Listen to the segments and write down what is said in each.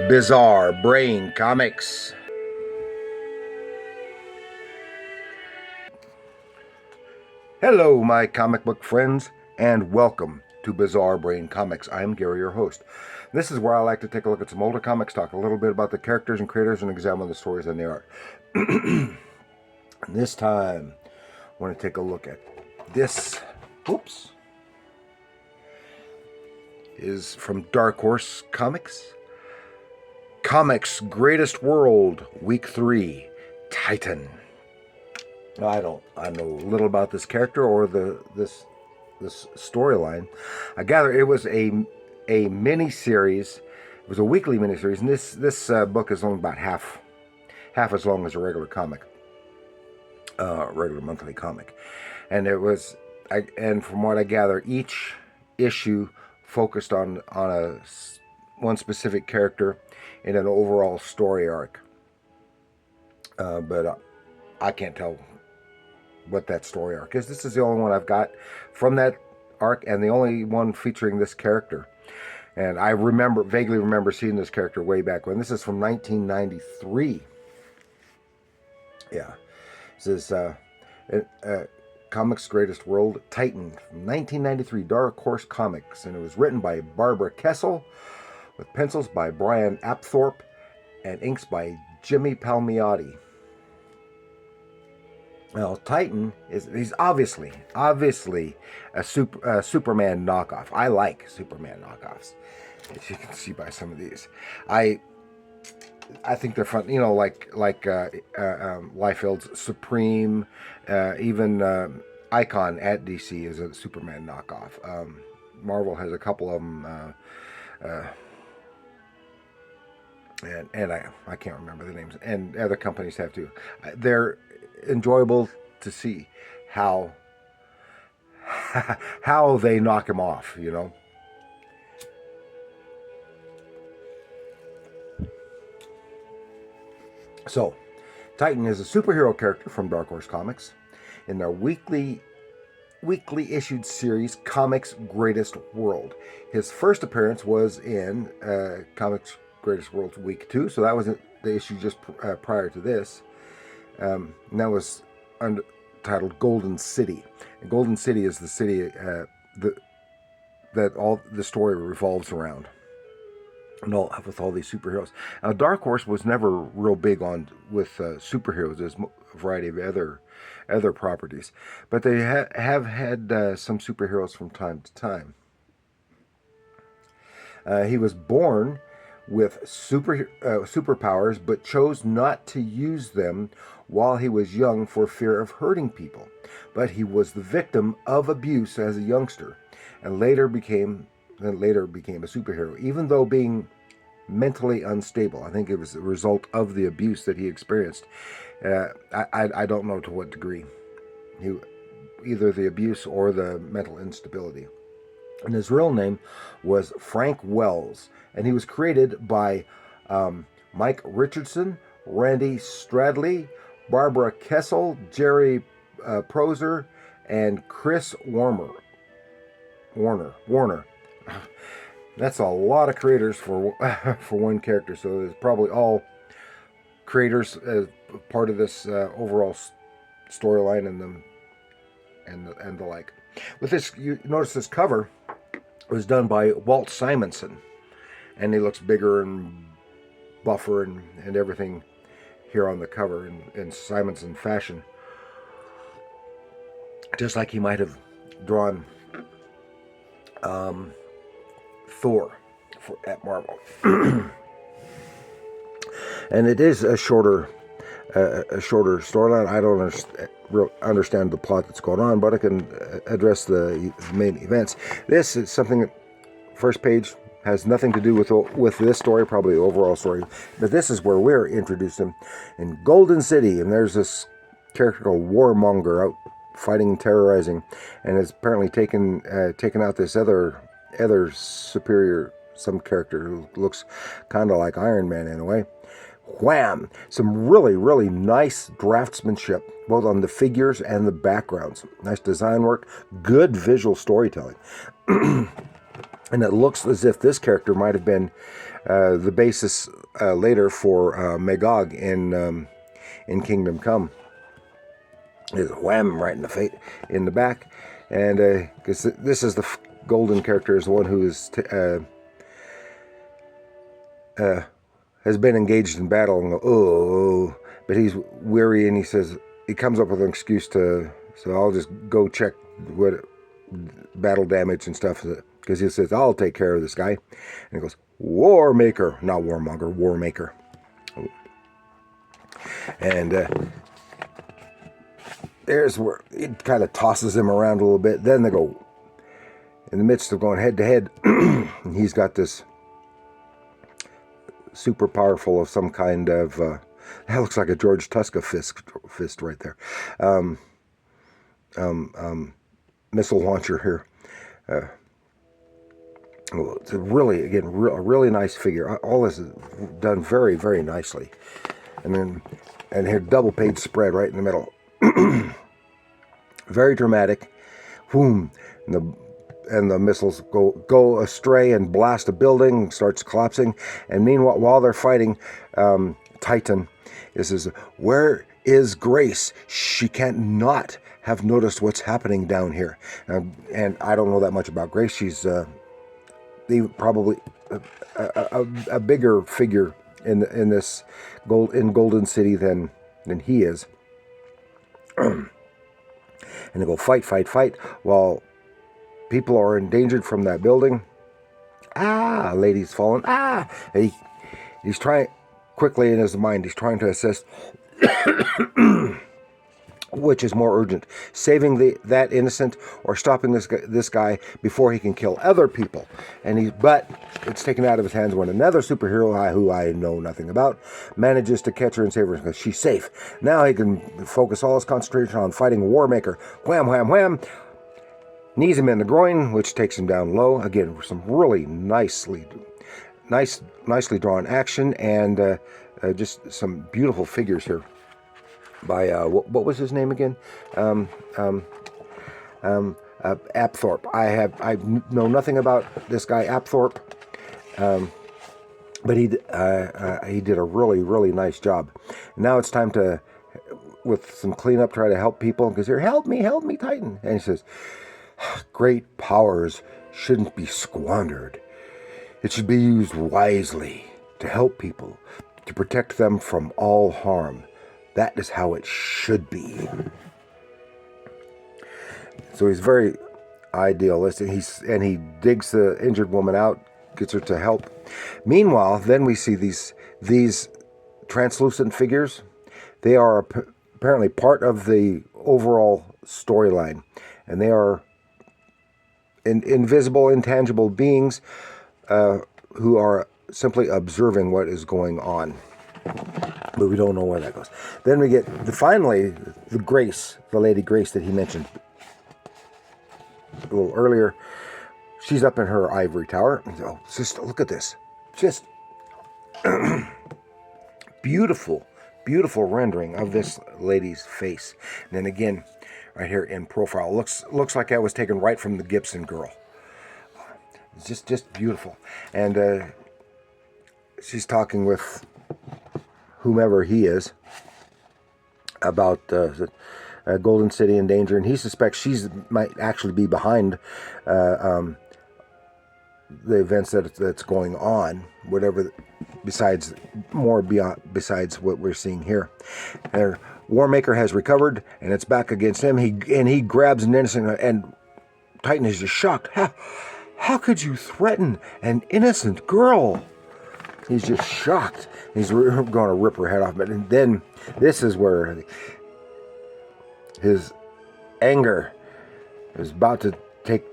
Bizarre Brain Comics. Hello, my comic book friends, and welcome to Bizarre Brain Comics. I'm Gary, your host. This is where I like to take a look at some older comics, talk a little bit about the characters and creators, and examine the stories and the art. This time, I want to take a look at this. Oops. Is from Dark Horse Comics. Comics Greatest World, Week 3, Titan. I know little about this character or this storyline. I gather it was a mini series. It was a weekly mini series, and this book is only about half as long as a regular comic, regular monthly comic. And it was, and from what I gather, each issue focused on one specific character in an overall story arc. But I can't tell what that story arc is. This is the only one I've got from that arc, and the only one featuring this character. And I vaguely remember seeing this character way back when. This is from 1993. Yeah, this is Comics Greatest World, Titan, from 1993, Dark Horse Comics, and it was written by Barbara Kesel, with pencils by Brian Apthorp, and inks by Jimmy Palmiotti. Well, Titan he's obviously a Superman knockoff. I like Superman knockoffs, as you can see by some of these. I think they're fun. You know, like Liefeld's Supreme, even Icon at DC is a Superman knockoff. Marvel has a couple of them, and I can't remember the names, and other companies have too. They're enjoyable to see how they knock him off, you know. So, Titan is a superhero character from Dark Horse Comics in their weekly issued series, Comics Greatest World. His first appearance was in Comics Greatest World Week 2, so that was the issue just prior to this. And that was titled Golden City. And Golden City is the city that all the story revolves around, and with all these superheroes. Now, Dark Horse was never real big with superheroes. There's a variety of other properties, but they have had some superheroes from time to time. He was born with superpowers, but chose not to use them while he was young for fear of hurting people. But he was the victim of abuse as a youngster, and later became a superhero, even though being mentally unstable. I think it was a result of the abuse that he experienced. I don't know to what degree. Either the abuse or the mental instability. And his real name was Frank Wells, and he was created by Mike Richardson, Randy Stradley, Barbara Kesel, Jerry Proser, and Chris Warner. That's a lot of creators for one character. So it's probably all creators as part of this overall storyline and the like. With this, you notice this cover was done by Walt Simonson, and he looks bigger and buffer and everything here on the cover in Simonson fashion, just like he might have drawn Thor at Marvel. And it is a shorter storyline. I don't understand the plot that's going on, but I can address the main events. This is something that first page has nothing to do with this story, probably the overall story, but this is where we're introduced him in Golden City, and there's this character called Warmonger out fighting and terrorizing, and has apparently taken out this other superior, some character who looks kind of like Iron Man in a way. Wham! Some really, really nice draftsmanship, both on the figures and the backgrounds. Nice design work, good visual storytelling. And it looks as if this character might have been the basis later for Magog in Kingdom Come. Is wham right in the back, and because this is the golden character, is the one who is has been engaged in battle and but he's weary, and he comes up with an excuse so I'll just go check what battle damage and stuff, because he says, I'll take care of this guy, and he goes, War Maker, not Warmonger, War Maker. And there's where it kind of tosses him around a little bit. Then they go, in the midst of going head to head, and he's got this super powerful of some kind of, that looks like a George Tuska fist right there. Missile launcher here. It's a really nice figure. All this is done very, very nicely. And here, double page spread right in the middle. Very dramatic. Boom. And the missiles go astray and blast a building, starts collapsing. And meanwhile, while they're fighting, Titan says, where is Grace? She can't not have noticed what's happening down here. And I don't know that much about Grace. She's probably a bigger figure in this Golden City than he is. And they go fight while people are endangered from that building. A lady's fallen. And he's trying quickly in his mind. He's trying to assess which is more urgent, saving that innocent or stopping this guy before he can kill other people. But it's taken out of his hands when another superhero, who I know nothing about, manages to catch her and save her because she's safe. Now he can focus all his concentration on fighting War Maker. Wham, wham, wham. Knees him in the groin, which takes him down low. Again, some really nicely drawn action, and just some beautiful figures here. By what was his name again? Apthorp. I know nothing about this guy Apthorp, but he did a really nice job. Now it's time to, with some cleanup, try to help people, because here, help me, Titan. And he says, great powers shouldn't be squandered. It should be used wisely to help people, to protect them from all harm. That is how it should be. So he's very idealistic. He digs the injured woman out, gets her to help. Meanwhile, then we see these translucent figures. They are apparently part of the overall storyline, and they are invisible, intangible beings who are simply observing what is going on. But we don't know where that goes. Then we get finally the Grace, the Lady Grace that he mentioned a little earlier. She's up in her ivory tower. Oh, just look at this. Just beautiful rendering of this lady's face. And then again, right here in profile, looks like that was taken right from the Gibson Girl. It's just beautiful. And she's talking with whomever he is about Golden City in danger, and he suspects she might actually be behind the events that's going on, whatever, besides what we're seeing here. War Maker has recovered, and it's back against him. He grabs an innocent, and Titan is just shocked. How could you threaten an innocent girl? He's just shocked. He's going to rip her head off. But then this is where his anger is about to take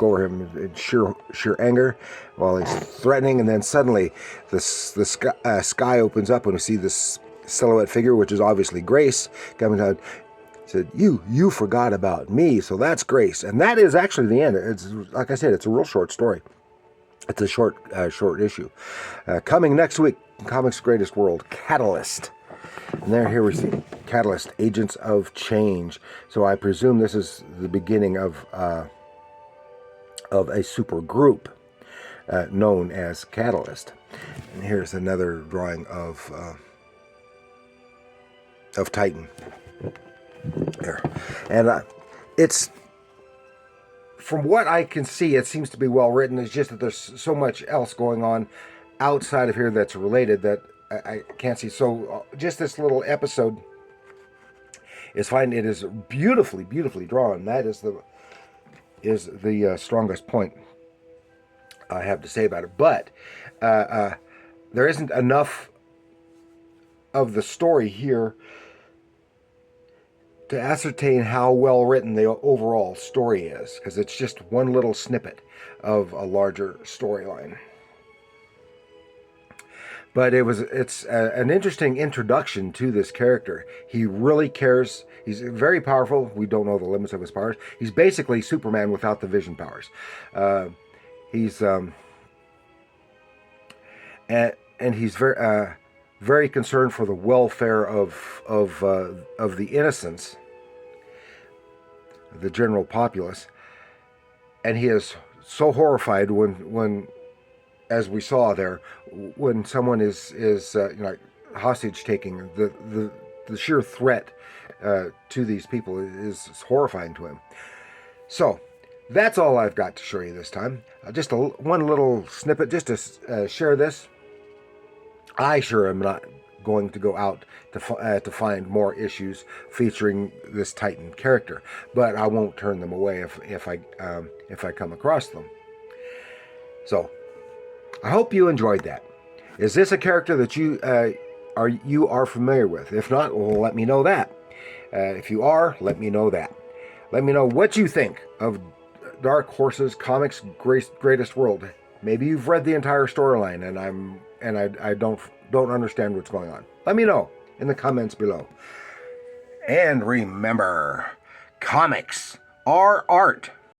over him in sheer anger while he's threatening. And then suddenly the sky opens up and we see this silhouette figure, which is obviously Grace, coming down. Said, you forgot about me, so that's Grace. And that is actually the end. It's, like I said, it's a real short story. It's a short issue. Coming next week, Comics Greatest World, Catalyst. And there, here we see Catalyst, Agents of Change. So I presume this is the beginning of a super group known as Catalyst. And here's another drawing of Titan. There, and it's, from what I can see, it seems to be well written. It's just that there's so much else going on outside of here that's related that I can't see. So just this little episode is fine. It is beautifully, beautifully drawn. That is the strongest point I have to say about it. But there isn't enough of the story here to ascertain how well written the overall story is, because it's just one little snippet of a larger storyline. But it's an interesting introduction to this character. He really cares. He's very powerful. We don't know the limits of his powers. He's basically Superman without the vision powers. He's and he's very concerned for the welfare of the innocents, the general populace, and he is so horrified when, as we saw there, when someone is hostage taking, the sheer threat to these people is horrifying to him. So that's all I've got to show you this time. Just one little snippet, just to share this. I sure am not going to go out to find more issues featuring this Titan character, but I won't turn them away if I come across them. So I hope you enjoyed that. Is this a character that you are familiar with? If not, well, let me know that. If you are, let me know that. Let me know what you think of Dark Horse's Comics Greatest World. Maybe you've read the entire storyline and I don't understand what's going on. Let me know in the comments below. And remember, comics are art.